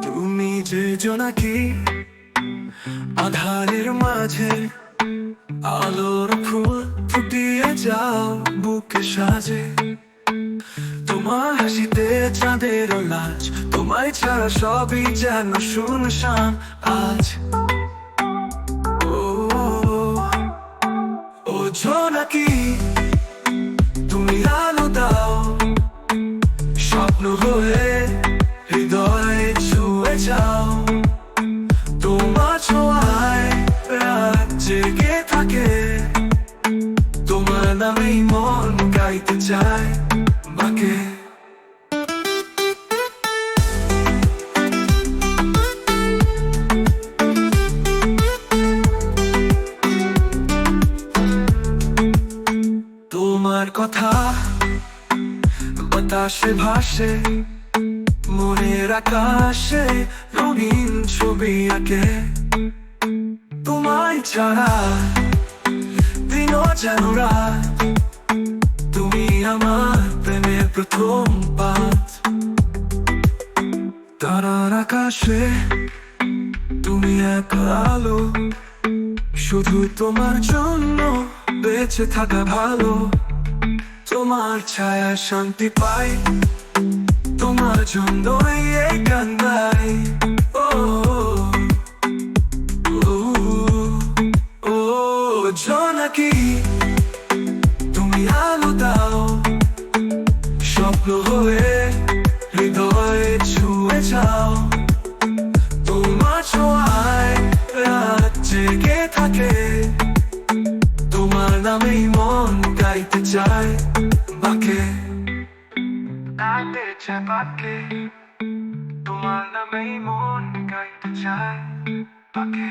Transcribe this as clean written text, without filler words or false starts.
তুমি যে জোনাকি আধারের মাঝে আলোর ফুল ফুটিয়ে যাও বুকে সাজে। তোমার হাসিতে চাঁদের লাজ, তোমায় ছাড়া সবই যেন শুনশান আজ। ও ও জোনাকি, তুমি আলো দাও স্বপ্ন হয়ে হৃদয়ে ছুঁয়ে যাও। তোমার ছোঁয়ায় রাত জেগে থাকে, তোমার নামেই মন গাইতে চায় বাকে। তোমার কথা বাতাসে ভাসে, মনের আকাশে রঙিন ছবি আঁকে। তোমায় ছাড়া দিনও যেন রাত, তুমি আমার প্রেমের প্রথম পাত। তারার আকাশে তুমি এক আলো, শুধু তোমার জন্য বেঁচে থাকা ভালো। তোমার ছায়া শান্তি পাই, তোমার জন্য এই গান গাই। ও ও ও জোনাকি, তুমি আলো দাও স্বপ্ন হয়ে হৃদয়ে ছুঁয়ে যাও। তোমার ছোঁয়ায় রাত জেগে থাকে, তোমার নামেই মন গাইতে চায় বাকে। গাইতে চায় বাকে, তোমার নামেই মন গাইতে চায় বাকে।